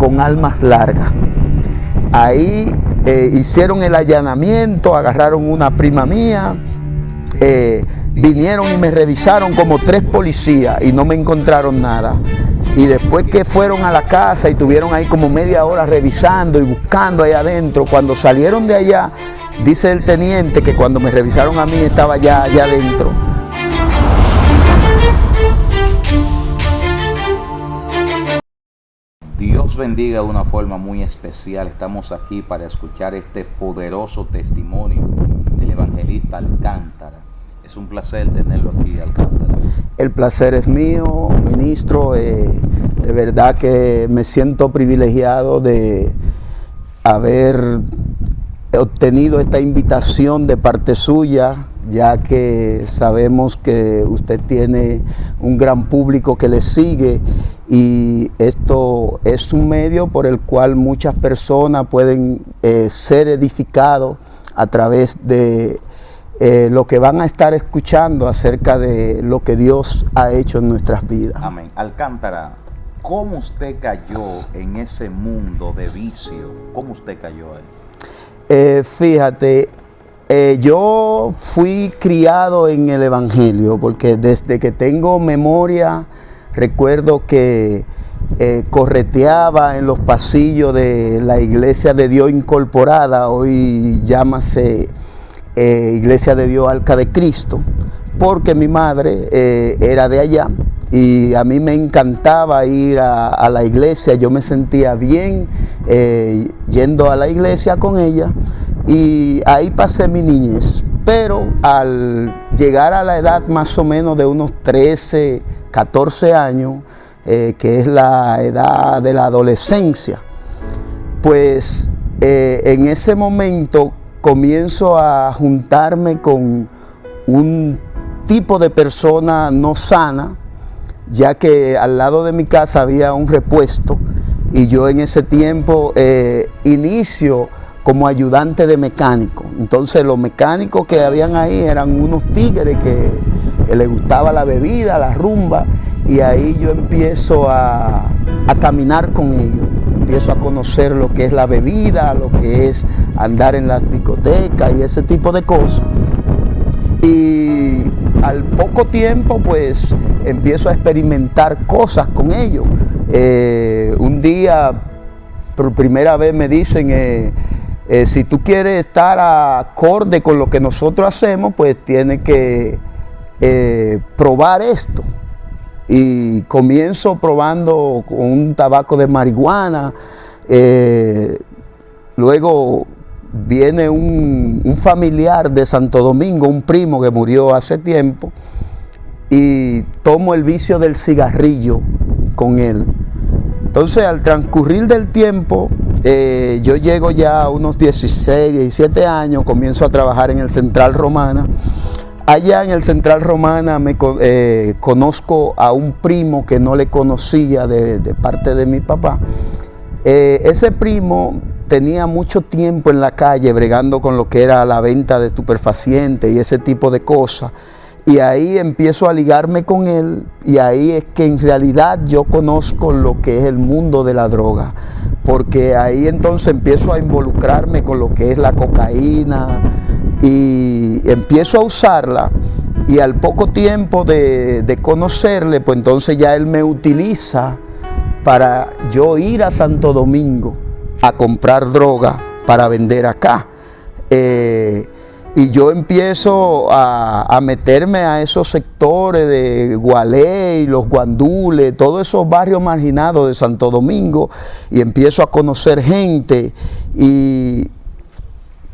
con armas largas. Ahí hicieron el allanamiento, agarraron una prima mía, vinieron y me revisaron como 3 policías y no me encontraron nada. Y después que fueron a la casa y tuvieron ahí como media hora revisando y buscando ahí adentro, cuando salieron de allá, dice el teniente que cuando me revisaron a mí estaba ya allá adentro. Dios bendiga de una forma muy especial. Estamos aquí para escuchar este poderoso testimonio del evangelista Alcántara. Es un placer tenerlo aquí, Alcántara. El placer es mío, ministro. De verdad que me siento privilegiado de haber obtenido esta invitación de parte suya, ya que sabemos que usted tiene un gran público que le sigue y esto es un medio por el cual muchas personas pueden ser edificados a través de lo que van a estar escuchando acerca de lo que Dios ha hecho en nuestras vidas. Amén. Alcántara, ¿cómo usted cayó en ese mundo de vicio? ¿Cómo usted cayó ahí? Fíjate, yo fui criado en el Evangelio, porque desde que tengo memoria, recuerdo que correteaba en los pasillos de la Iglesia de Dios Incorporada, hoy llámase Iglesia de Dios Arca de Cristo, porque mi madre era de allá y a mí me encantaba ir a la iglesia. Yo me sentía bien yendo a la iglesia con ella y ahí pasé mi niñez. Pero al llegar a la edad más o menos de unos 13, 14 años, que es la edad de la adolescencia, pues en ese momento comienzo a juntarme con un tipo de persona no sana, ya que al lado de mi casa había un repuesto y yo en ese tiempo inicio como ayudante de mecánico. Entonces los mecánicos que habían ahí eran unos tigres que les gustaba la bebida, la rumba, y ahí yo empiezo a caminar con ellos. Empiezo a conocer lo que es la bebida, lo que es andar en las discotecas y ese tipo de cosas. Y al poco tiempo pues empiezo a experimentar cosas con ellos. Un día por primera vez me dicen, si tú quieres estar acorde con lo que nosotros hacemos, pues tienes que probar esto. Y comienzo probando con un tabaco de marihuana. Luego viene un familiar de Santo Domingo, un primo que murió hace tiempo, y tomo el vicio del cigarrillo con él. Entonces, al transcurrir del tiempo, yo llego ya a unos 16, 17 años, comienzo a trabajar en el Central Romana. Allá en el Central Romana me conozco a un primo que no le conocía de parte de mi papá. Ese primo tenía mucho tiempo en la calle bregando con lo que era la venta de estupefacientes y ese tipo de cosas. Y ahí empiezo a ligarme con él y ahí es que en realidad yo conozco lo que es el mundo de la droga. Porque ahí entonces empiezo a involucrarme con lo que es la cocaína y empiezo a usarla, y al poco tiempo de conocerle, pues entonces ya él me utiliza para yo ir a Santo Domingo a comprar droga para vender acá. Y yo empiezo a meterme a esos sectores de Gualey, los Guandules, todos esos barrios marginados de Santo Domingo, y empiezo a conocer gente y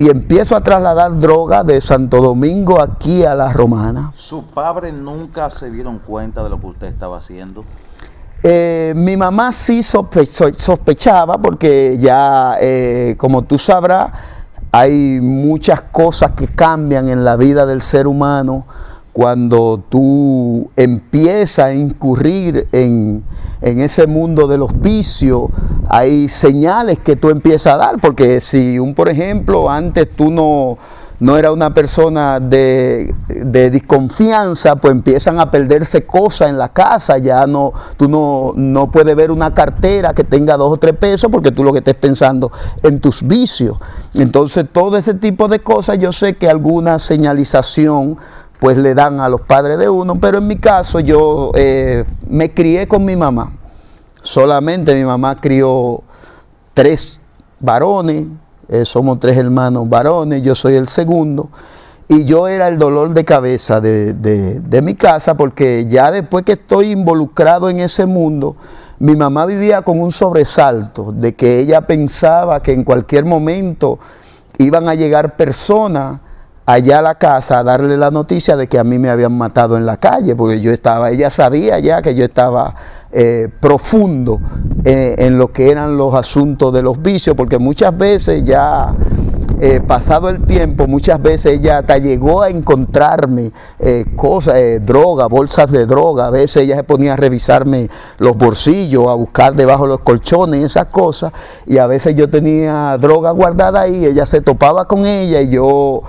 empiezo a trasladar droga de Santo Domingo aquí a la Romana. ¿Su padre nunca se dieron cuenta de lo que usted estaba haciendo? Mi mamá sí sospechaba, porque ya, como tú sabrás, hay muchas cosas que cambian en la vida del ser humano cuando tú empiezas a incurrir en ese mundo de los vicios. Hay señales que tú empiezas a dar, porque si por ejemplo, antes tú no no era una persona de desconfianza, pues empiezan a perderse cosas en la casa. Ya tú no puedes ver una cartera que tenga 2 o 3 pesos porque tú lo que estés pensando en tus vicios. Entonces todo ese tipo de cosas, yo sé que alguna señalización pues le dan a los padres de uno, pero en mi caso yo me crié con mi mamá. Solamente mi mamá crió 3 varones, somos 3 hermanos varones, yo soy el segundo, y yo era el dolor de cabeza de mi casa, porque ya después que estoy involucrado en ese mundo, mi mamá vivía con un sobresalto de que ella pensaba que en cualquier momento iban a llegar personas allá a la casa a darle la noticia de que a mí me habían matado en la calle, porque ella sabía ya que yo estaba profundo en lo que eran los asuntos de los vicios, porque muchas veces ya pasado el tiempo, muchas veces ella hasta llegó a encontrarme cosas, droga, bolsas de droga. A veces ella se ponía a revisarme los bolsillos, a buscar debajo de los colchones, esas cosas, y a veces yo tenía droga guardada ahí, ella se topaba con ella y yo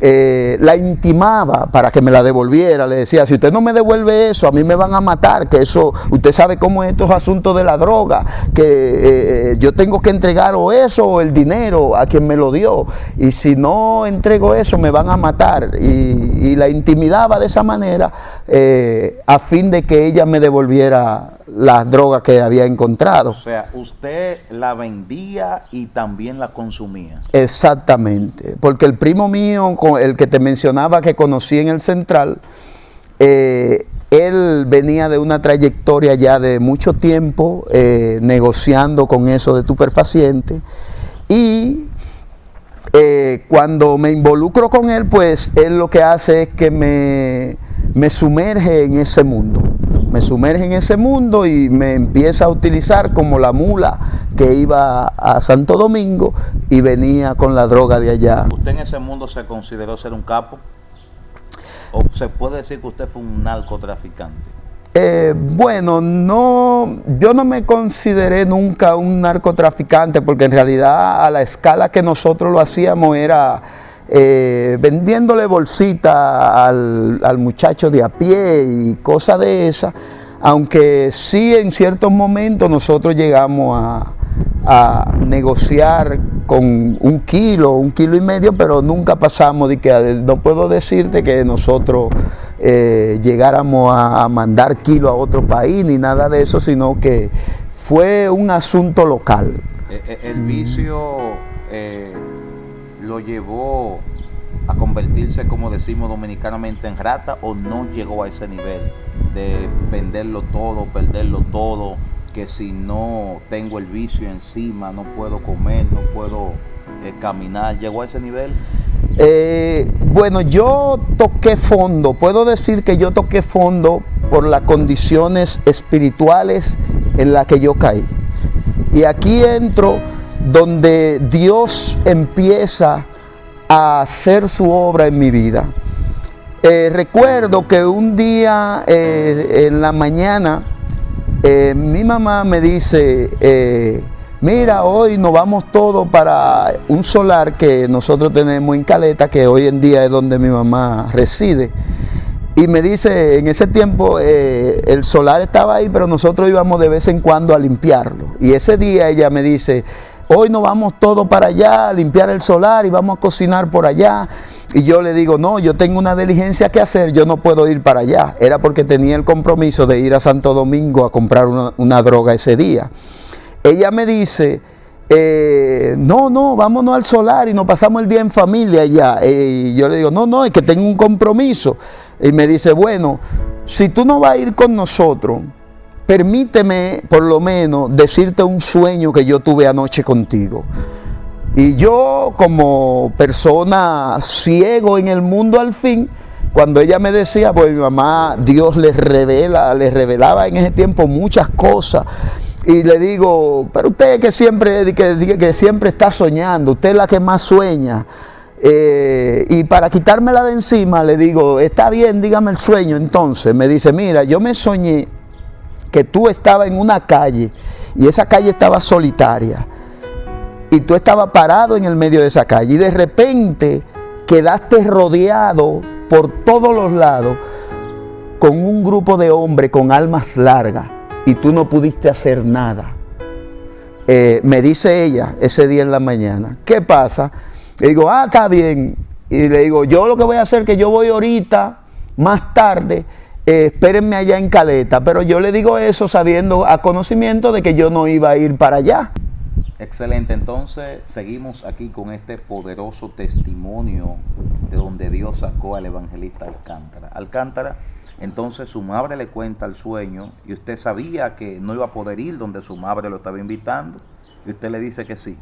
la intimaba para que me la devolviera. Le decía, si usted no me devuelve eso, a mí me van a matar, que eso, usted sabe cómo es estos asuntos de la droga, que yo tengo que entregar o eso o el dinero a quien me lo dio, y si no entrego eso me van a matar, y la intimidaba de esa manera a fin de que ella me devolviera las drogas que había encontrado. O sea, usted la vendía y también la consumía. Exactamente, porque el primo mío, el que te mencionaba que conocí en el Central, él venía de una trayectoria ya de mucho tiempo negociando con eso de estupefacientes, y cuando me involucro con él, pues él lo que hace es que me sumerge en ese mundo. Me sumerge en ese mundo y me empieza a utilizar como la mula que iba a Santo Domingo y venía con la droga de allá. ¿Usted en ese mundo se consideró ser un capo? ¿O se puede decir que usted fue un narcotraficante? Bueno, yo no me consideré nunca un narcotraficante, porque en realidad a la escala que nosotros lo hacíamos era vendiéndole bolsita al muchacho de a pie y cosas de esas, aunque sí en ciertos momentos nosotros llegamos a negociar con 1 kilo, 1,5 kilos, pero nunca pasamos de que, no puedo decirte que nosotros llegáramos a mandar kilos a otro país ni nada de eso, sino que fue un asunto local. El vicio lo llevó a convertirse, como decimos dominicanamente, en rata, o no llegó a ese nivel de venderlo todo, perderlo todo, que si no tengo el vicio encima no puedo comer, no puedo caminar? ¿Llegó a ese nivel? Bueno, yo toqué fondo, puedo decir que yo toqué fondo por las condiciones espirituales en las que yo caí. Y aquí entro donde Dios empieza a hacer su obra en mi vida. Recuerdo que un día en la mañana mi mamá me dice, mira, hoy nos vamos todos para un solar que nosotros tenemos en Caleta, que hoy en día es donde mi mamá reside. Y me dice, en ese tiempo el solar estaba ahí, pero nosotros íbamos de vez en cuando a limpiarlo. Y ese día ella me dice, hoy nos vamos todos para allá a limpiar el solar y vamos a cocinar por allá. Y yo le digo, no, yo tengo una diligencia que hacer, yo no puedo ir para allá. Era porque tenía el compromiso de ir a Santo Domingo a comprar una droga ese día. Ella me dice, no, vámonos al solar y nos pasamos el día en familia allá. Y yo le digo, no, es que tengo un compromiso. Y me dice, bueno, si tú no vas a ir con nosotros, permíteme por lo menos decirte un sueño que yo tuve anoche contigo. Y yo, como persona ciego en el mundo al fin, cuando ella me decía, pues mi mamá, Dios les revelaba en ese tiempo muchas cosas. Y le digo, pero usted que siempre está soñando, usted es la que más sueña. Y para quitármela de encima le digo, está bien, dígame el sueño. Entonces me dice, mira, yo me soñé que tú estabas en una calle y esa calle estaba solitaria y tú estabas parado en el medio de esa calle y de repente quedaste rodeado por todos los lados con un grupo de hombres con armas largas y tú no pudiste hacer nada. Me dice ella ese día en la mañana, ¿qué pasa? Le digo, está bien. Y le digo, yo lo que voy a hacer es que yo voy ahorita, más tarde, espérenme allá en Caleta. Pero yo le digo eso sabiendo a conocimiento de que yo no iba a ir para allá. Excelente, entonces seguimos aquí con este poderoso testimonio de donde Dios sacó al evangelista Alcántara. Alcántara, entonces su madre le cuenta el sueño y usted sabía que no iba a poder ir donde su madre lo estaba invitando y usted le dice que sí.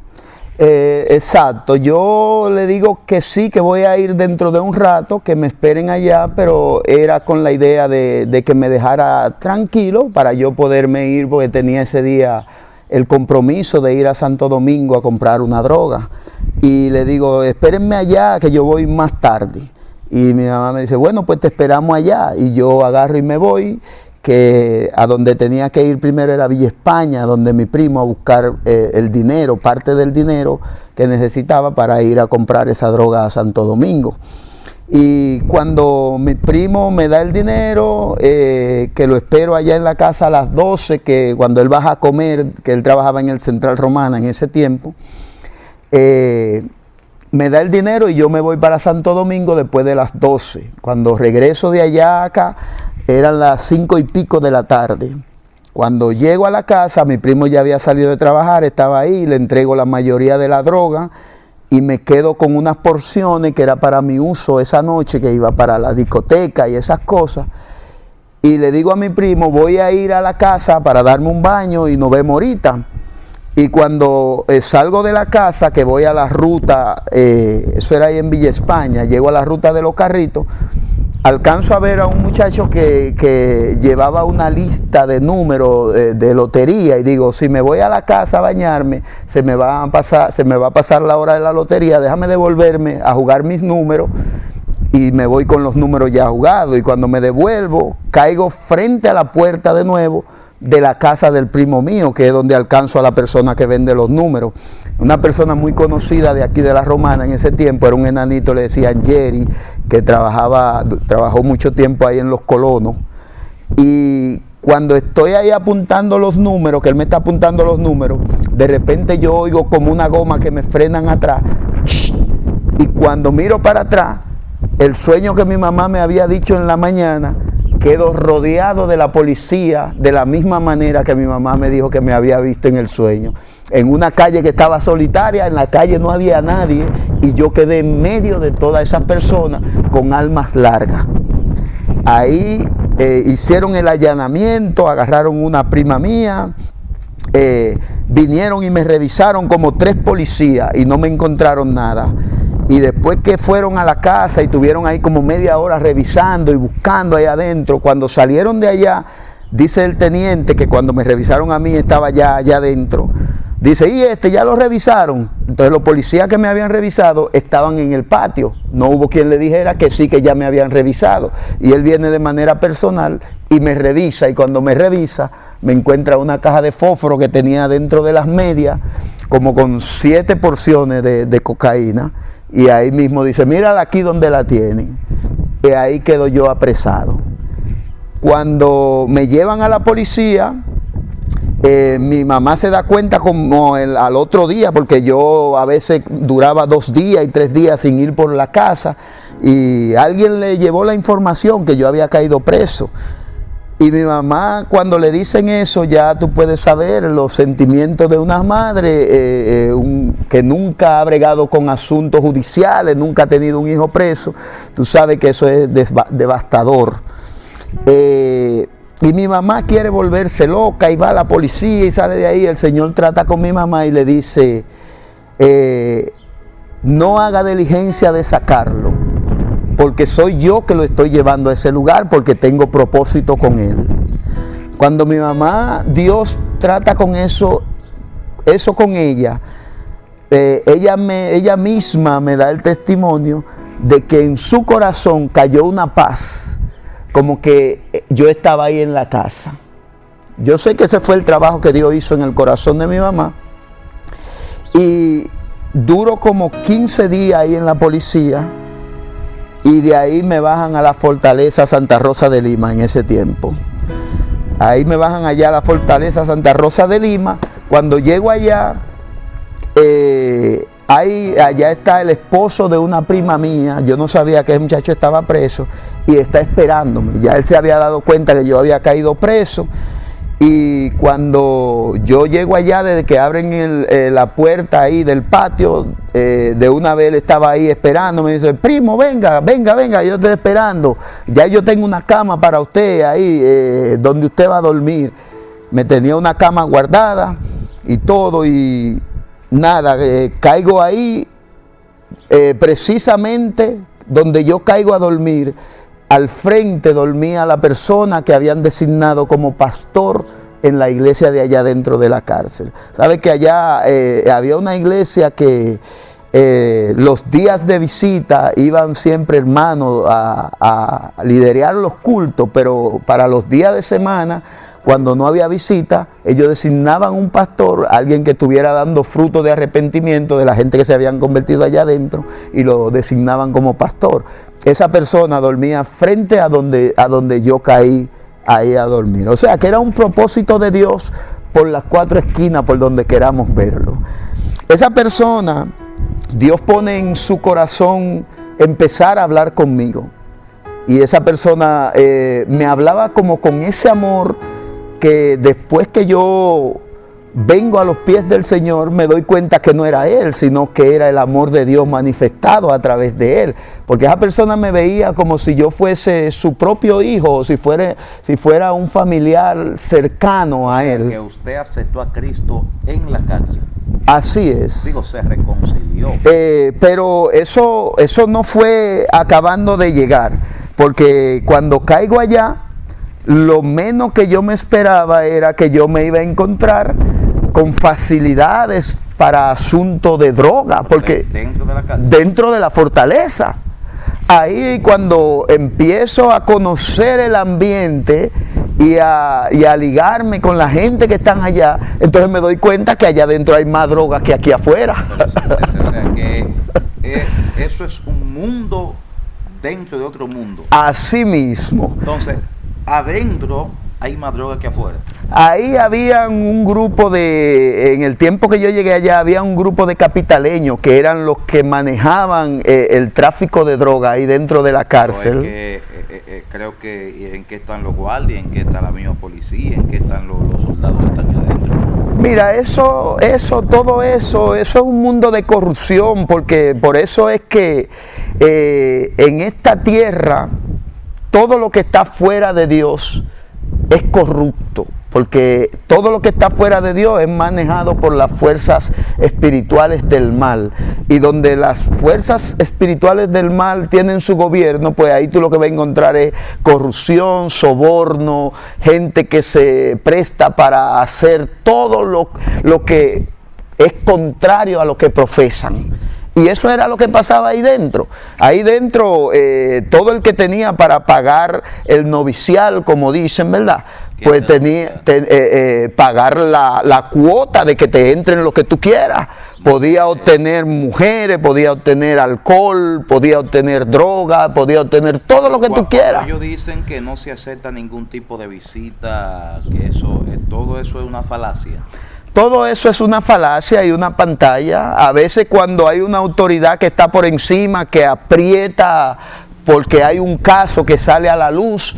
Exacto, yo le digo que sí, que voy a ir dentro de un rato, que me esperen allá, pero era con la idea de que me dejara tranquilo para yo poderme ir, porque tenía ese día el compromiso de ir a Santo Domingo a comprar una droga. Y le digo, espérenme allá que yo voy más tarde. Y mi mamá me dice, bueno, pues te esperamos allá. Y yo agarro y me voy, que a donde tenía que ir primero era Villa España, donde mi primo a buscar el dinero, parte del dinero que necesitaba para ir a comprar esa droga a Santo Domingo. Y cuando mi primo me da el dinero, que lo espero allá en la casa a las 12, que cuando él baja a comer, que él trabajaba en el Central Romana en ese tiempo, me da el dinero y yo me voy para Santo Domingo después de las 12. Cuando regreso de allá acá, eran las 5 y pico de la tarde. Cuando llego a la casa, mi primo ya había salido de trabajar, estaba ahí, le entrego la mayoría de la droga, y me quedo con unas porciones que era para mi uso esa noche, que iba para la discoteca y esas cosas. Y le digo a mi primo, voy a ir a la casa para darme un baño y nos vemos ahorita. Y cuando salgo de la casa, que voy a la ruta, eso era ahí en Villa España, llego a la ruta de los carritos, alcanzo a ver a un muchacho que llevaba una lista de números de lotería y digo, si me voy a la casa a bañarme, se me va a pasar la hora de la lotería, déjame devolverme a jugar mis números y me voy con los números ya jugados. Y cuando me devuelvo, caigo frente a la puerta de nuevo de la casa del primo mío, que es donde alcanzo a la persona que vende los números. Una persona muy conocida de aquí de la Romana en ese tiempo, era un enanito, le decían Jerry, que trabajó mucho tiempo ahí en Los Colonos. Y cuando estoy ahí apuntando los números, que él me está apuntando los números, de repente yo oigo como una goma que me frenan atrás. Y cuando miro para atrás, el sueño que mi mamá me había dicho en la mañana, quedo rodeado de la policía de la misma manera que mi mamá me dijo que me había visto en el sueño. En una calle que estaba solitaria, en la calle no había nadie y yo quedé en medio de todas esas personas con armas largas. Ahí hicieron el allanamiento, agarraron una prima mía, vinieron y me revisaron como 3 policías y no me encontraron nada. Y después que fueron a la casa y tuvieron ahí como media hora revisando y buscando ahí adentro, cuando salieron de allá, dice el teniente que cuando me revisaron a mí estaba ya allá adentro. Dice, ¿y ya lo revisaron? Entonces los policías que me habían revisado estaban en el patio. No hubo quien le dijera que sí, que ya me habían revisado. Y él viene de manera personal y me revisa. Y cuando me revisa, me encuentra una caja de fósforo que tenía dentro de las medias, como con 7 porciones de cocaína. Y ahí mismo dice, mírala aquí donde la tienen. Y ahí quedo yo apresado. Cuando me llevan a la policía, mi mamá se da cuenta como al otro día, porque yo a veces duraba 2 días y 3 días sin ir por la casa, y alguien le llevó la información que yo había caído preso. Y mi mamá, cuando le dicen eso, ya tú puedes saber los sentimientos de una madre que nunca ha bregado con asuntos judiciales, nunca ha tenido un hijo preso. Tú sabes que eso es devastador. Y mi mamá quiere volverse loca y va a la policía y sale de ahí. El señor trata con mi mamá y le dice, no haga diligencia de sacarlo, porque soy yo que lo estoy llevando a ese lugar, porque tengo propósito con él. Cuando mi mamá, Dios trata con eso con ella, ella misma me da el testimonio de que en su corazón cayó una paz, como que yo estaba ahí en la casa. Yo sé que ese fue el trabajo que Dios hizo en el corazón de mi mamá. Y duro como 15 días ahí en la policía, y de ahí me bajan a la fortaleza Santa Rosa de Lima en ese tiempo. Ahí me bajan allá a la fortaleza Santa Rosa de Lima. Cuando llego allá, allá está el esposo de una prima mía. Yo no sabía que ese muchacho estaba preso y está esperándome. Ya él se había dado cuenta que yo había caído preso. Y cuando yo llego allá, desde que abren la puerta ahí del patio, de una vez él estaba ahí esperando, me dice, primo, venga, yo estoy esperando, ya yo tengo una cama para usted ahí, donde usted va a dormir. Me tenía una cama guardada y todo, y nada, caigo ahí, precisamente donde yo caigo a dormir. Al frente dormía la persona que habían designado como pastor en la iglesia de allá dentro de la cárcel. Sabe que allá había una iglesia que los días de visita iban siempre hermanos a liderar los cultos, pero para los días de semana, cuando no había visita, ellos designaban un pastor, alguien que estuviera dando fruto de arrepentimiento de la gente que se habían convertido allá adentro, y lo designaban como pastor. Esa persona dormía frente a donde yo caí ahí a dormir. O sea que era un propósito de Dios por las cuatro esquinas, por donde queramos verlo. Esa persona, Dios pone en su corazón empezar a hablar conmigo. Y esa persona me hablaba como con ese amor que después que yo vengo a los pies del Señor, me doy cuenta que no era Él, sino que era el amor de Dios manifestado a través de Él. Porque esa persona me veía como si yo fuese su propio hijo, o si fuera un familiar cercano a Él. Que usted aceptó a Cristo en la cárcel. Así es. Digo, se reconcilió. Pero eso no fue acabando de llegar, porque cuando caigo allá, lo menos que yo me esperaba era que yo me iba a encontrar con facilidades para asuntos de droga, porque dentro de la fortaleza. Ahí cuando empiezo a conocer el ambiente y a ligarme con la gente que están allá, entonces me doy cuenta que allá adentro hay más droga que aquí afuera. O sea que eso es un mundo dentro de otro mundo. Así mismo. Entonces, adentro hay más droga que afuera. Ahí había un grupo en el tiempo que yo llegué allá, había un grupo de capitaleños que eran los que manejaban el tráfico de droga ahí dentro de la cárcel. Creo que en qué están los guardias, en qué está la misma policía, en qué están los soldados que están ahí adentro. Mira, todo eso es un mundo de corrupción, porque por eso es que en esta tierra todo lo que está fuera de Dios es corrupto, porque todo lo que está fuera de Dios es manejado por las fuerzas espirituales del mal, y donde las fuerzas espirituales del mal tienen su gobierno, pues ahí tú lo que vas a encontrar es corrupción, soborno, gente que se presta para hacer todo lo que es contrario a lo que profesan. Y eso era lo que pasaba ahí dentro. Ahí dentro, todo el que tenía para pagar el novicial, como dicen, ¿verdad? Pues tenía pagar la cuota de que te entren lo que tú quieras. Podía obtener mujeres, podía obtener alcohol, podía obtener droga, podía obtener todo lo que tú quieras. Ellos dicen que no se acepta ningún tipo de visita, que todo eso es una falacia. Todo eso es una falacia y una pantalla. A veces cuando hay una autoridad que está por encima, que aprieta porque hay un caso que sale a la luz,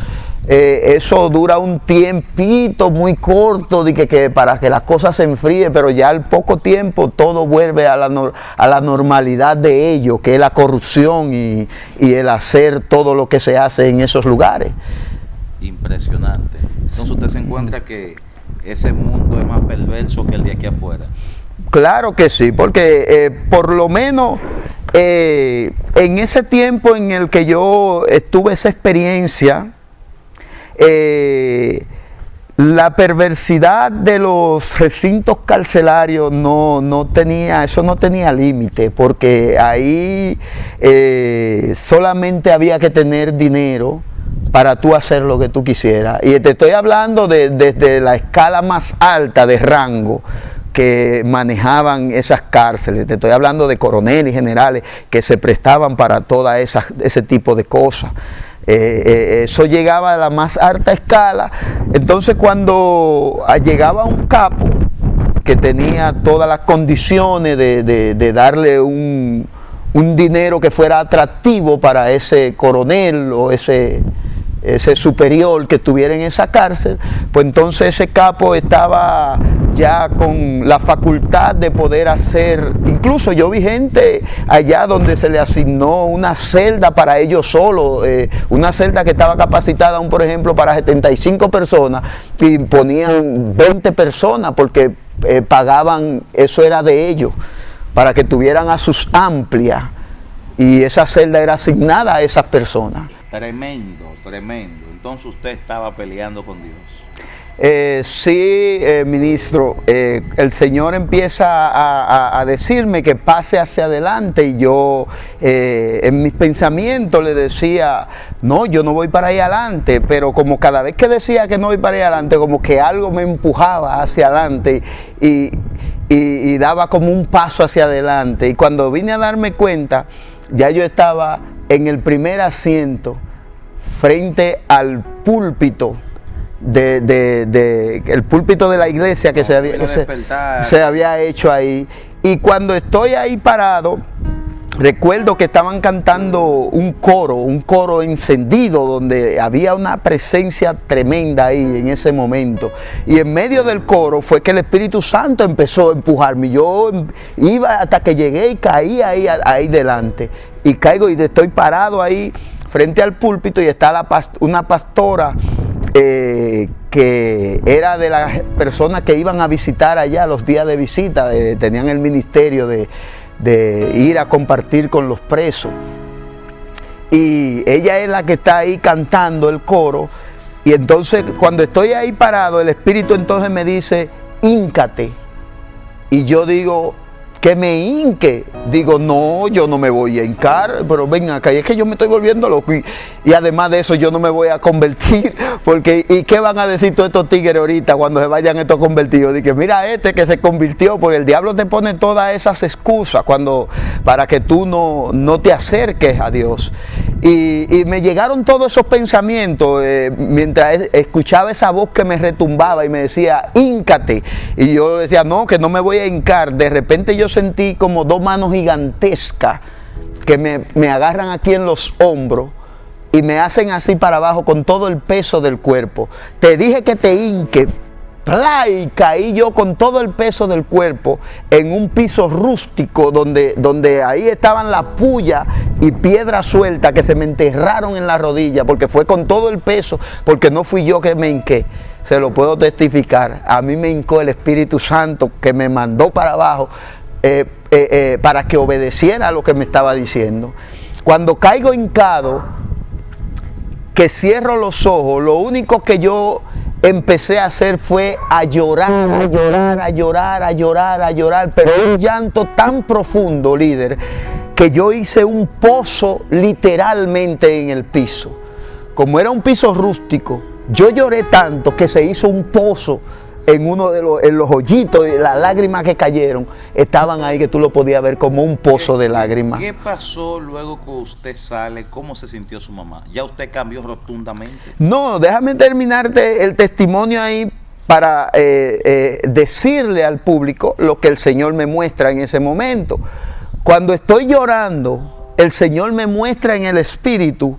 eso dura un tiempito muy corto que para que las cosas se enfríen, pero ya al poco tiempo todo vuelve a la normalidad de ello, que es la corrupción y el hacer todo lo que se hace en esos lugares. Impresionante. Entonces usted se encuentra que ese mundo es más perverso que el de aquí afuera. Claro que sí, porque por lo menos en ese tiempo en el que yo tuve esa experiencia, la perversidad de los recintos carcelarios no tenía límite, porque ahí solamente había que tener dinero para tú hacer lo que tú quisieras. Y te estoy hablando desde la escala más alta de rango, que manejaban esas cárceles. Te estoy hablando de coroneles y generales que se prestaban para toda ese tipo de cosas. Eso llegaba a la más alta escala. Entonces cuando llegaba un capo que tenía todas las condiciones de darle un dinero que fuera atractivo para ese coronel o ese superior que estuviera en esa cárcel, pues entonces ese capo estaba ya con la facultad de poder hacer, incluso yo vi gente allá donde se le asignó una celda para ellos solos, una celda que estaba capacitada aún, por ejemplo, para 75 personas, y ponían 20 personas porque pagaban, eso era de ellos, para que tuvieran a sus amplias, y esa celda era asignada a esas personas. Tremendo, tremendo. Entonces usted estaba peleando con Dios. Sí, ministro, el Señor empieza a decirme que pase hacia adelante, y yo en mis pensamientos le decía, no, yo no voy para ahí adelante, pero como cada vez que decía que no voy para ahí adelante, como que algo me empujaba hacia adelante y daba como un paso hacia adelante, y cuando vine a darme cuenta, ya yo estaba en el primer asiento frente al púlpito el púlpito de la iglesia que se había hecho ahí. Y cuando estoy ahí parado, recuerdo que estaban cantando un coro encendido, donde había una presencia tremenda ahí en ese momento. Y en medio del coro fue que el Espíritu Santo empezó a empujarme. Yo iba hasta que llegué y caí ahí delante. Y caigo y estoy parado ahí frente al púlpito, y está una pastora que era de las personas que iban a visitar allá los días de visita, tenían el ministerio de ir a compartir con los presos, y ella es la que está ahí cantando el coro. Y entonces cuando estoy ahí parado, el Espíritu entonces me dice, híncate, y yo digo, que me hinque. Digo, no, yo no me voy a hincar, pero ven acá, y es que yo me estoy volviendo loco, y además de eso yo no me voy a convertir, porque ¿y qué van a decir todos estos tigres ahorita cuando se vayan estos convertidos? Dije, mira que se convirtió, porque el diablo te pone todas esas excusas para que tú no te acerques a Dios. Y me llegaron todos esos pensamientos mientras escuchaba esa voz que me retumbaba y me decía, híncate, y yo decía, no, que no me voy a hincar. De repente yo sentí como dos manos gigantescas que me agarran aquí en los hombros y me hacen así para abajo con todo el peso del cuerpo. Te dije que te hinque. Y caí yo con todo el peso del cuerpo en un piso rústico donde ahí estaban la puya y piedra suelta que se me enterraron en la rodilla, porque fue con todo el peso, porque no fui yo que me hinqué. Se lo puedo testificar. A mí me hincó el Espíritu Santo, que me mandó para abajo para que obedeciera a lo que me estaba diciendo. Cuando caigo hincado, que cierro los ojos, lo único que yo empecé a hacer fue a llorar, pero un llanto tan profundo, líder, que yo hice un pozo literalmente en el piso. Como era un piso rústico, yo lloré tanto que se hizo un pozo en los hoyitos, y las lágrimas que cayeron estaban ahí, que tú lo podías ver como un pozo de lágrimas. ¿Qué pasó luego que usted sale? ¿Cómo se sintió su mamá? ¿Ya usted cambió rotundamente? No, déjame terminarte el testimonio ahí para decirle al público lo que el Señor me muestra en ese momento. Cuando estoy llorando, el Señor me muestra en el Espíritu.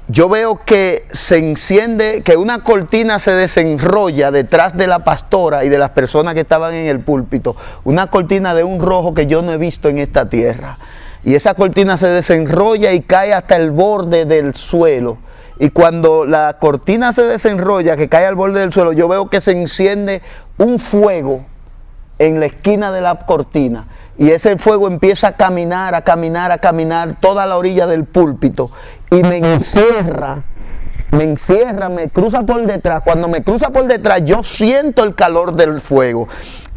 Yo veo que se enciende, que una cortina se desenrolla detrás de la pastora y de las personas que estaban en el púlpito. Una cortina de un rojo que yo no he visto en esta tierra. Y esa cortina se desenrolla y cae hasta el borde del suelo. Y cuando la cortina se desenrolla, que cae al borde del suelo, yo veo que se enciende un fuego en la esquina de la cortina. Y ese fuego empieza a caminar toda la orilla del púlpito y me encierra, me cruza por detrás. Cuando me cruza por detrás, yo siento el calor del fuego,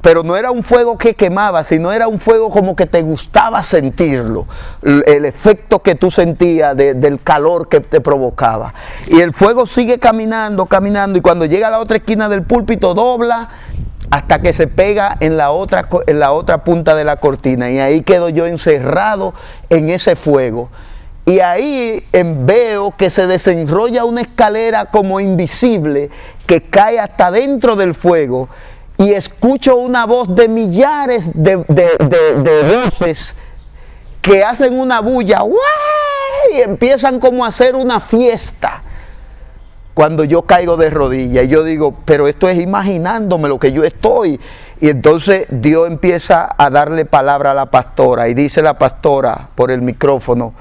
pero no era un fuego que quemaba, sino era un fuego como que te gustaba sentirlo, el efecto que tú sentías del calor que te provocaba. Y el fuego sigue caminando, y cuando llega a la otra esquina del púlpito dobla hasta que se pega en la otra punta de la cortina, y ahí quedo yo encerrado en ese fuego. Y ahí veo que se desenrolla una escalera como invisible que cae hasta dentro del fuego, y escucho una voz de millares de voces que hacen una bulla, ¡guay! Y empiezan como a hacer una fiesta. Cuando yo caigo de rodillas, y yo digo, pero esto es imaginándome lo que yo estoy. Y entonces Dios empieza a darle palabra a la pastora, y dice la pastora por el micrófono,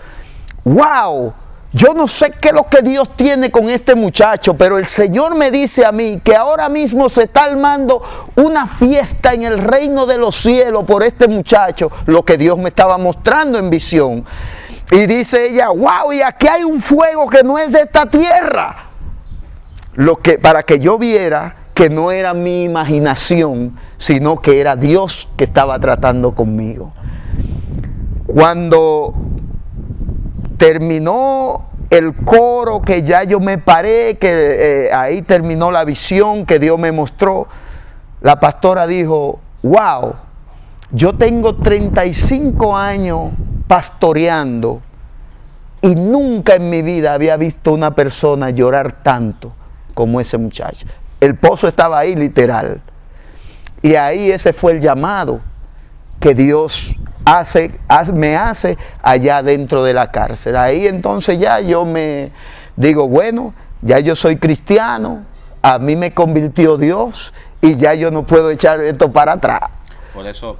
¡wow! Yo no sé qué es lo que Dios tiene con este muchacho, pero el Señor me dice a mí que ahora mismo se está armando una fiesta en el reino de los cielos por este muchacho, lo que Dios me estaba mostrando en visión. Y dice ella, ¡wow! Y aquí hay un fuego que no es de esta tierra. Para que yo viera que no era mi imaginación, sino que era Dios que estaba tratando conmigo. Cuando terminó el coro, que ya yo me paré, que ahí terminó la visión que Dios me mostró, la pastora dijo, wow, yo tengo 35 años pastoreando y nunca en mi vida había visto una persona llorar tanto como ese muchacho. El pozo estaba ahí literal. Y ahí ese fue el llamado que Dios me hace allá dentro de la cárcel. Ahí entonces ya yo me digo, bueno, ya yo soy cristiano, a mí me convirtió Dios y ya yo no puedo echar esto para atrás. Por eso,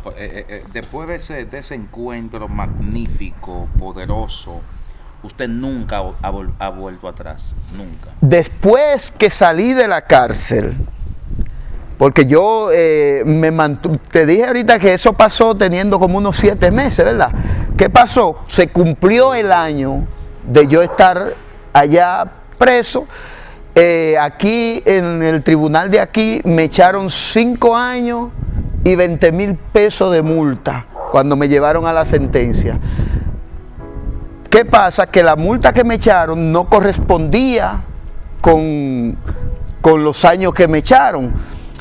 después de ese encuentro magnífico, poderoso, usted nunca ha vuelto atrás, nunca. Después que salí de la cárcel, porque yo te dije ahorita que eso pasó teniendo como unos 7 meses, ¿verdad? ¿Qué pasó? Se cumplió el año de yo estar allá preso. Aquí en el tribunal de aquí me echaron 5 años y 20,000 pesos de multa cuando me llevaron a la sentencia. ¿Qué pasa? Que la multa que me echaron no correspondía con los años que me echaron,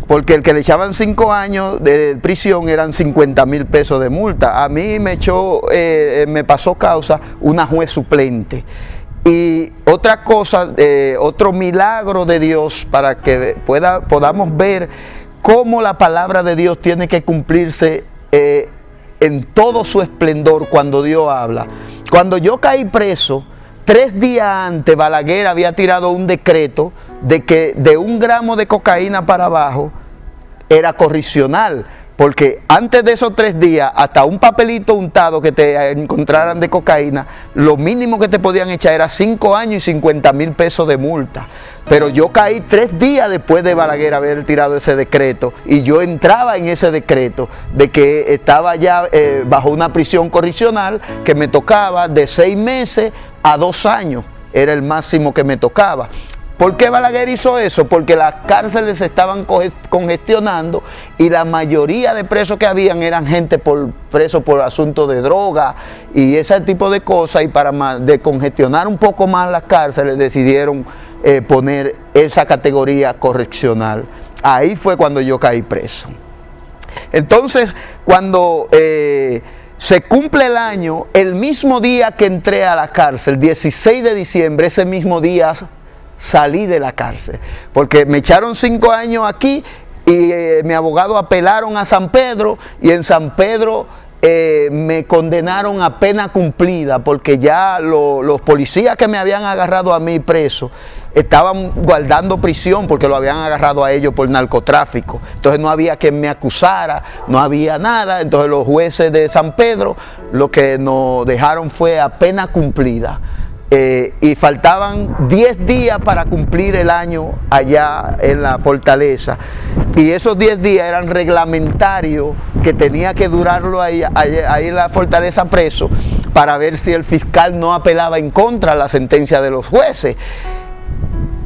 porque el que le echaban 5 años de prisión eran 50,000 pesos de multa. A mí me pasó causa una juez suplente. Y otra cosa, otro milagro de Dios para que podamos ver cómo la palabra de Dios tiene que cumplirse en todo su esplendor cuando Dios habla. Cuando yo caí preso, 3 días antes Balaguer había tirado un decreto de que de 1 gramo de cocaína para abajo era correccional, porque antes de esos 3 días, hasta un papelito untado que te encontraran de cocaína, lo mínimo que te podían echar era 5 años y 50,000 pesos de multa. Pero yo caí 3 días después de Balaguer haber tirado ese decreto, y yo entraba en ese decreto de que estaba ya bajo una prisión correccional que me tocaba de 6 meses a 2 años, era el máximo que me tocaba. ¿Por qué Balaguer hizo eso? Porque las cárceles se estaban congestionando y la mayoría de presos que habían eran gente presos por asuntos de droga y ese tipo de cosas, y para descongestionar un poco más las cárceles decidieron poner esa categoría correccional. Ahí fue cuando yo caí preso. Entonces, cuando se cumple el año, el mismo día que entré a la cárcel, 16 de diciembre, ese mismo día salí de la cárcel, porque me echaron 5 años aquí y mi abogado apelaron a San Pedro, y en San Pedro me condenaron a pena cumplida, porque ya los policías que me habían agarrado a mí preso estaban guardando prisión porque lo habían agarrado a ellos por narcotráfico. Entonces no había quien me acusara, no había nada. Entonces los jueces de San Pedro lo que nos dejaron fue a pena cumplida. Y faltaban 10 días para cumplir el año allá en la fortaleza, y esos 10 días eran reglamentarios que tenía que durarlo ahí en la fortaleza preso, para ver si el fiscal no apelaba en contra de la sentencia de los jueces,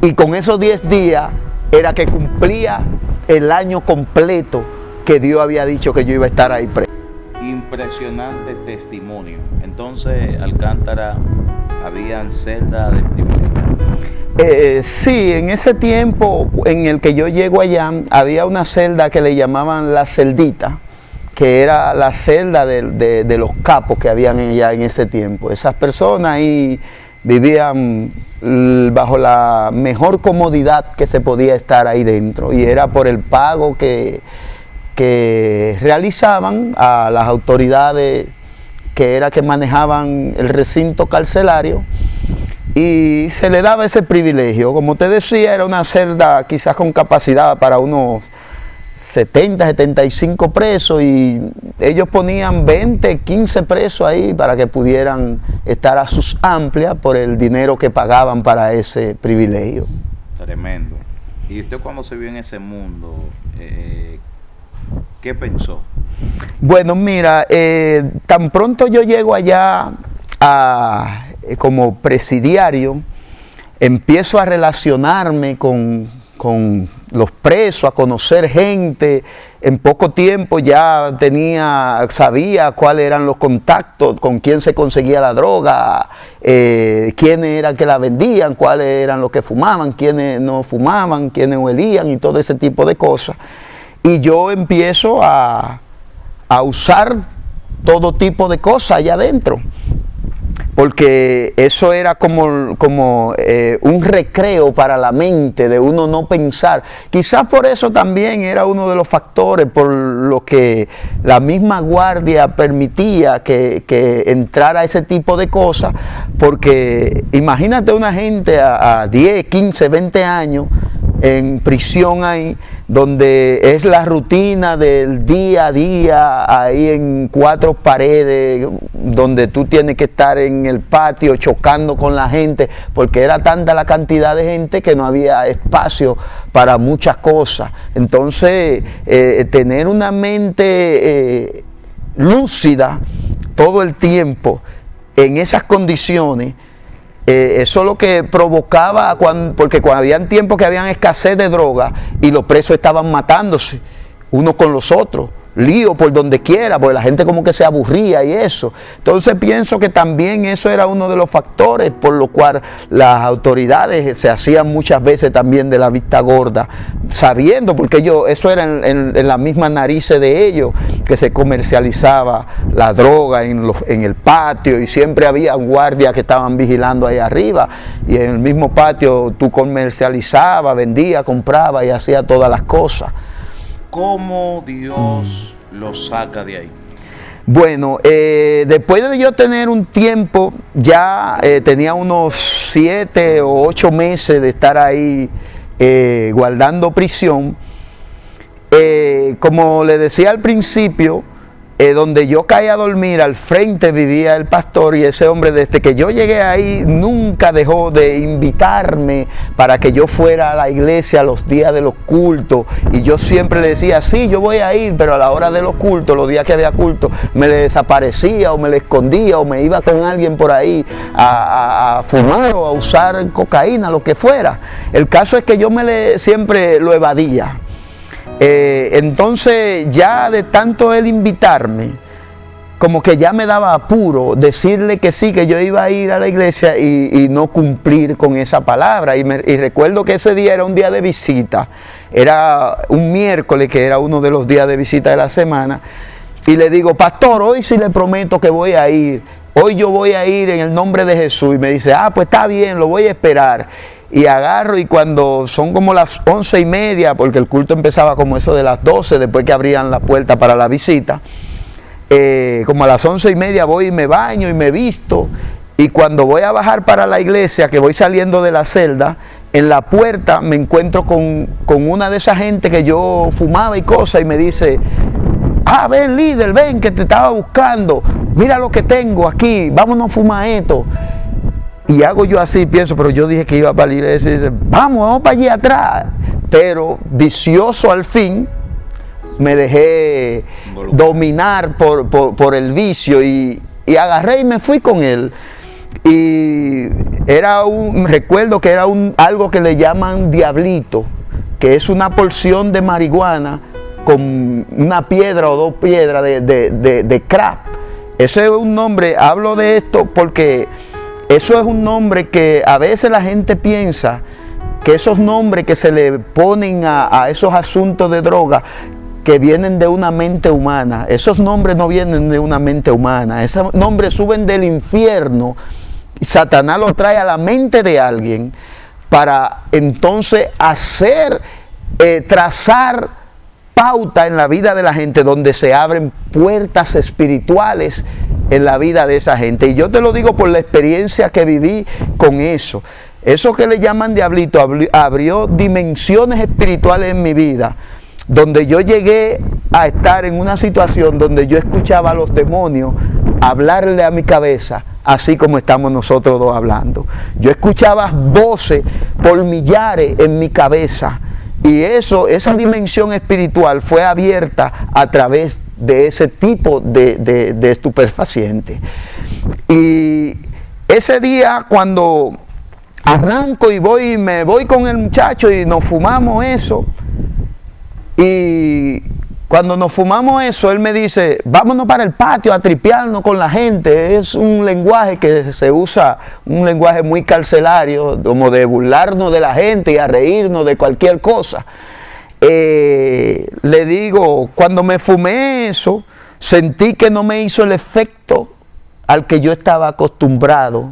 y con esos 10 días era que cumplía el año completo que Dios había dicho que yo iba a estar ahí preso. Impresionante testimonio. Entonces, Alcántara, habían celdas de privilegio. Sí, en ese tiempo en el que yo llego allá, había una celda que le llamaban la celdita, que era la celda de los capos que habían allá en ese tiempo. Esas personas ahí vivían bajo la mejor comodidad que se podía estar ahí dentro, y era por el pago que realizaban a las autoridades que manejaban el recinto carcelario, y se le daba ese privilegio. Como te decía, era una celda quizás con capacidad para unos 70, 75 presos, y ellos ponían 20, 15 presos ahí para que pudieran estar a sus amplias por el dinero que pagaban para ese privilegio. Tremendo. ¿Y usted cuando se vio en ese mundo, qué pensó? Bueno, mira, tan pronto yo llego allá como presidiario, empiezo a relacionarme con los presos, a conocer gente. En poco tiempo ya sabía cuáles eran los contactos, con quién se conseguía la droga, quiénes eran que la vendían, cuáles eran los que fumaban, quiénes no fumaban, quiénes huelían y todo ese tipo de cosas. Y yo empiezo a usar todo tipo de cosas allá adentro, porque eso era como un recreo para la mente de uno no pensar. Quizás por eso también era uno de los factores por los que la misma guardia permitía que entrara ese tipo de cosas, porque imagínate una gente a 10, 15, 20 años en prisión ahí, donde es la rutina del día a día, ahí en 4 paredes, donde tú tienes que estar en el patio chocando con la gente, porque era tanta la cantidad de gente que no había espacio para muchas cosas. Entonces, tener una mente lúcida todo el tiempo en esas condiciones, eso es lo que provocaba, porque cuando habían tiempos que habían escasez de droga y los presos estaban matándose unos con los otros, lío por donde quiera, porque la gente como que se aburría y eso. Entonces pienso que también eso era uno de los factores por lo cual las autoridades se hacían muchas veces también de la vista gorda, sabiendo, porque eso era en las mismas narices de ellos, que se comercializaba la droga en el patio, y siempre había guardias que estaban vigilando ahí arriba, y en el mismo patio tú comercializabas, vendías, comprabas y hacías todas las cosas. ¿Cómo Dios lo saca de ahí? Bueno, después de yo tener un tiempo, ya tenía unos 7 o 8 meses de estar ahí guardando prisión. Como le decía al principio, donde yo caía a dormir, al frente vivía el pastor, y ese hombre, desde que yo llegué ahí, nunca dejó de invitarme para que yo fuera a la iglesia los días de los cultos, y yo siempre le decía, sí, yo voy a ir, pero a la hora de los cultos, los días que había culto, me le desaparecía o me le escondía o me iba con alguien por ahí a fumar o a usar cocaína, lo que fuera. El caso es que yo siempre lo evadía. Entonces ya de tanto él invitarme, como que ya me daba apuro decirle que sí, que yo iba a ir a la iglesia y no cumplir con esa palabra. Y recuerdo que ese día era un día de visita, era un miércoles, que era uno de los días de visita de la semana, y le digo, pastor, hoy sí le prometo que voy a ir, hoy yo voy a ir en el nombre de Jesús. Y me dice, pues está bien, lo voy a esperar. Y agarro, y cuando son como las 11:30, porque el culto empezaba como eso de las 12, después que abrían la puerta para la visita, como a las 11:30 voy y me baño y me visto, y cuando voy a bajar para la iglesia, que voy saliendo de la celda, en la puerta me encuentro con una de esas gente que yo fumaba y cosas, y me dice, ven líder, ven que te estaba buscando, mira lo que tengo aquí, vámonos a fumar esto. Y hago yo así, pienso, pero yo dije que iba para la iglesia, y dice, vamos para allí atrás. Pero vicioso al fin, me dejé dominar por el vicio, y agarré y me fui con él. Y recuerdo que era algo que le llaman diablito, que es una porción de marihuana con una piedra o 2 piedras de crack. Ese es un nombre, hablo de esto porque eso es un nombre que a veces la gente piensa que esos nombres que se le ponen a esos asuntos de droga, que vienen de una mente humana, esos nombres no vienen de una mente humana, esos nombres suben del infierno y Satanás lo trae a la mente de alguien para entonces trazar pauta en la vida de la gente, donde se abren puertas espirituales en la vida de esa gente. Y yo te lo digo por la experiencia que viví con eso. Eso que le llaman diablito abrió dimensiones espirituales en mi vida, donde yo llegué a estar en una situación donde yo escuchaba a los demonios hablarle a mi cabeza, así como estamos nosotros dos hablando. Yo escuchaba voces por millares en mi cabeza, y esa dimensión espiritual fue abierta a través de ese tipo de estupefaciente. Y ese día, cuando arranco y me voy con el muchacho y nos fumamos eso, y cuando nos fumamos eso, él me dice, vámonos para el patio a tripearnos con la gente. Es un lenguaje que se usa, un lenguaje muy carcelario, como de burlarnos de la gente y a reírnos de cualquier cosa. Le digo, cuando me fumé eso, sentí que no me hizo el efecto al que yo estaba acostumbrado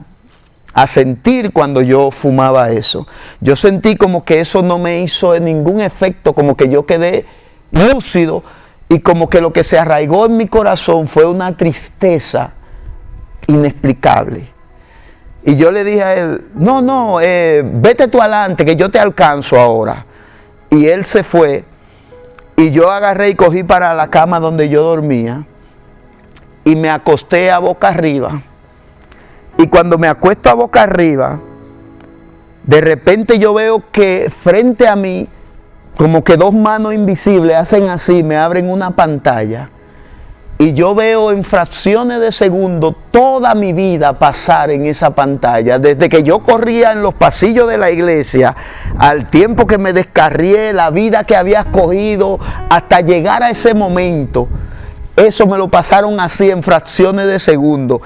a sentir cuando yo fumaba eso. Yo sentí como que eso no me hizo ningún efecto, como que yo quedé lúcido y como que lo que se arraigó en mi corazón fue una tristeza inexplicable. Y yo le dije a él, no, vete tú adelante que yo te alcanzo ahora. Y él se fue y yo agarré y cogí para la cama donde yo dormía y me acosté a boca arriba. Y cuando me acuesto a boca arriba, de repente yo veo que frente a mí, como que dos manos invisibles hacen así, me abren una pantalla. Y yo veo en fracciones de segundo toda mi vida pasar en esa pantalla. Desde que yo corría en los pasillos de la iglesia, al tiempo que me descarrié, la vida que había escogido, hasta llegar a ese momento. Eso me lo pasaron así en fracciones de segundo.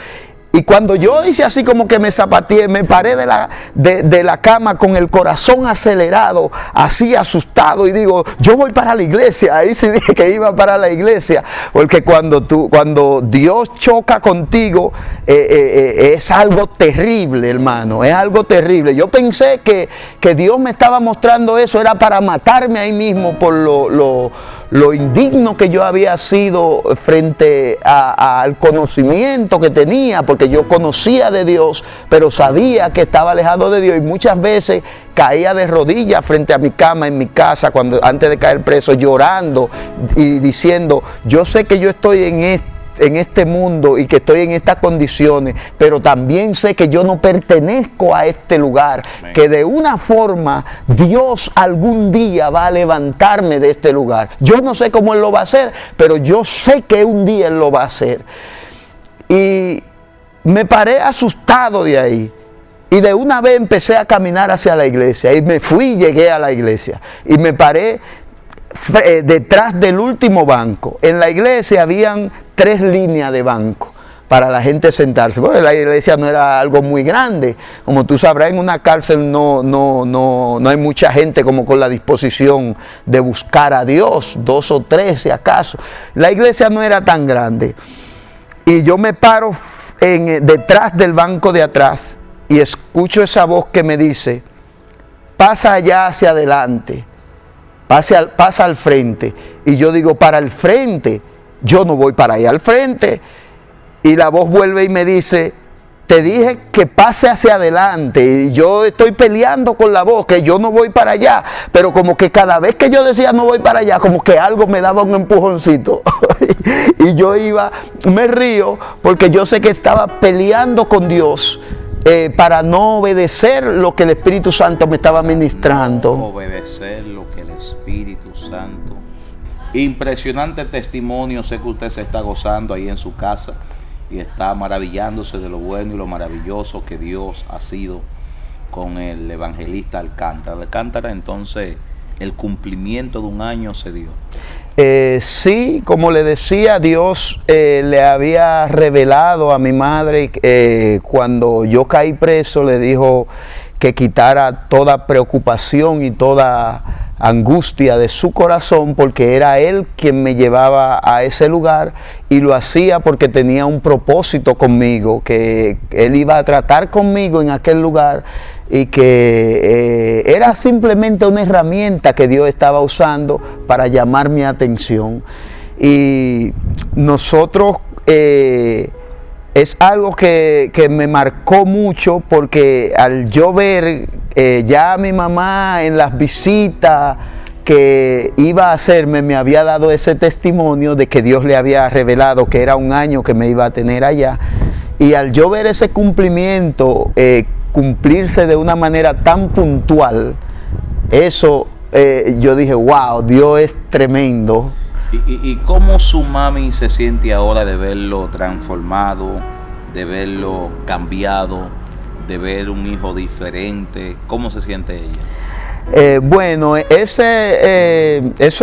Y cuando yo hice así como que me zapateé, me paré de la cama con el corazón acelerado, así asustado, y digo, yo voy para la iglesia. Ahí sí dije que iba para la iglesia, porque cuando Dios choca contigo, es algo terrible, hermano, es algo terrible. Yo pensé que Dios me estaba mostrando eso, era para matarme ahí mismo por lo indigno que yo había sido frente al conocimiento que tenía, porque yo conocía de Dios, pero sabía que estaba alejado de Dios, y muchas veces caía de rodillas frente a mi cama en mi casa, antes de caer preso, llorando y diciendo, yo sé que yo estoy en este mundo y que estoy en estas condiciones, pero también sé que yo no pertenezco a este lugar, que de una forma Dios algún día va a levantarme de este lugar. Yo no sé cómo Él lo va a hacer, pero yo sé que un día Él lo va a hacer. Y me paré asustado de ahí, y de una vez empecé a caminar hacia la iglesia, y me fui y llegué a la iglesia, y me paré detrás del último banco. En la iglesia habían 3 líneas de banco para la gente sentarse, porque la iglesia no era algo muy grande. Como tú sabrás, en una cárcel no hay mucha gente como con la disposición de buscar a Dios, 2 o 3 si acaso. La iglesia no era tan grande. Y yo me paro detrás del banco de atrás y escucho esa voz que me dice, pasa allá hacia adelante, pasa al frente. Y yo digo, para el frente, yo no voy para allá al frente. Y la voz vuelve y me dice, te dije que pase hacia adelante. Y yo estoy peleando con la voz, que yo no voy para allá. Pero como que cada vez que yo decía no voy para allá, como que algo me daba un empujoncito. Y yo me río, porque yo sé que estaba peleando con Dios para no obedecer lo que el Espíritu Santo me estaba ministrando. No obedecer lo que el Espíritu Santo. Impresionante testimonio, sé que usted se está gozando ahí en su casa y está maravillándose de lo bueno y lo maravilloso que Dios ha sido con el evangelista Alcántara. Alcántara, entonces, el cumplimiento de un año se dio. Sí, como le decía, Dios le había revelado a mi madre cuando yo caí preso, le dijo que quitara toda preocupación y toda angustia de su corazón, porque era Él quien me llevaba a ese lugar, y lo hacía porque tenía un propósito conmigo, que Él iba a tratar conmigo en aquel lugar, y que era simplemente una herramienta que Dios estaba usando para llamar mi atención. Y nosotros, es algo que me marcó mucho, porque al yo ver ya a mi mamá en las visitas que iba a hacerme, me había dado ese testimonio de que Dios le había revelado que era un año que me iba a tener allá, y al yo ver ese cumplimiento cumplirse de una manera tan puntual, eso yo dije, wow, Dios es tremendo. ¿Y cómo su mami se siente ahora de verlo transformado, de verlo cambiado, de ver un hijo diferente? ¿Cómo se siente ella? Bueno, eso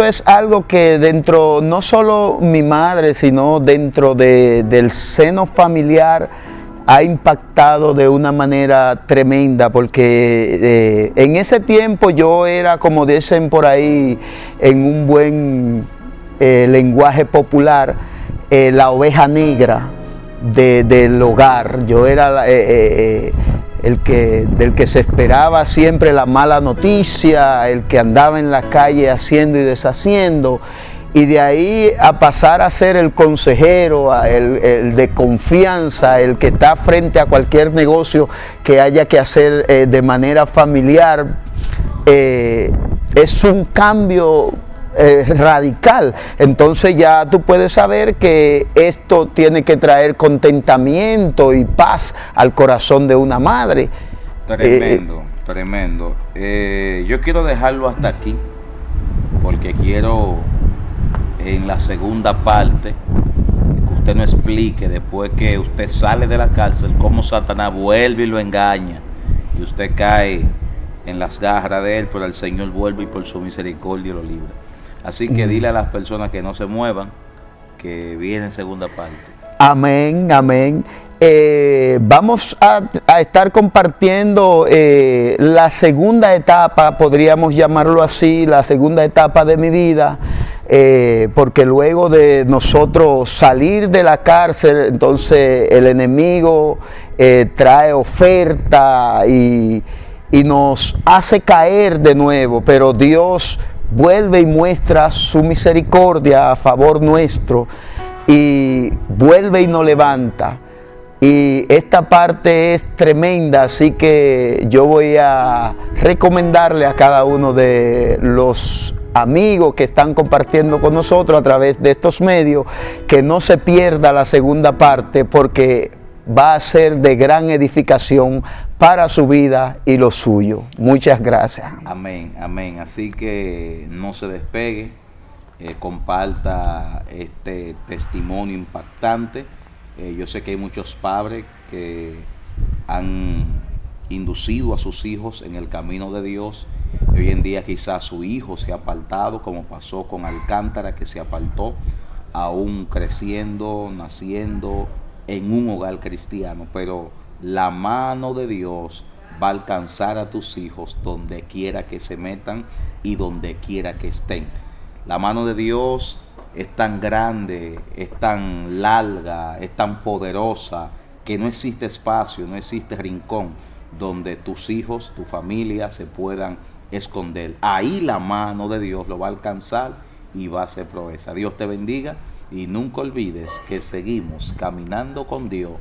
es algo que dentro, no solo mi madre, sino dentro del seno familiar, ha impactado de una manera tremenda, porque en ese tiempo yo era, como dicen por ahí en un buen lenguaje popular, la oveja negra del hogar. Yo era del que se esperaba siempre la mala noticia, el que andaba en la calle haciendo y deshaciendo, y de ahí a pasar a ser el consejero, el de confianza, el que está frente a cualquier negocio que haya que hacer de manera familiar. Es un cambio radical. Entonces ya tú puedes saber que esto tiene que traer contentamiento y paz al corazón de una madre. Tremendo, tremendo. Yo quiero dejarlo hasta aquí, porque quiero en la segunda parte que usted nos explique, después que usted sale de la cárcel, cómo Satanás vuelve y lo engaña y usted cae en las garras de él, pero el Señor vuelve y por su misericordia lo libra. Así que dile a las personas que no se muevan, que viene segunda parte. Amén, amén. Vamos a estar compartiendo la segunda etapa, podríamos llamarlo así, la segunda etapa de mi vida, porque luego de nosotros salir de la cárcel, entonces el enemigo trae oferta y nos hace caer de nuevo, pero Dios vuelve y muestra su misericordia a favor nuestro, y vuelve y nos levanta. Y esta parte es tremenda, así que yo voy a recomendarle a cada uno de los amigos que están compartiendo con nosotros a través de estos medios, que no se pierda la segunda parte, porque va a ser de gran edificación para su vida y lo suyo. Muchas gracias. Amén, amén. Así que no se despegue, comparta este testimonio impactante. Yo sé que hay muchos padres que han inducido a sus hijos en el camino de Dios. Y hoy en día quizás su hijo se ha apartado, como pasó con Alcántara, que se apartó, aún creciendo, naciendo en un hogar cristiano. Pero la mano de Dios va a alcanzar a tus hijos donde quiera que se metan y donde quiera que estén. La mano de Dios es tan grande, es tan larga, es tan poderosa, que no existe espacio, no existe rincón donde tus hijos, tu familia se puedan esconder. Ahí la mano de Dios lo va a alcanzar y va a hacer proeza. Dios te bendiga y nunca olvides que seguimos caminando con Dios.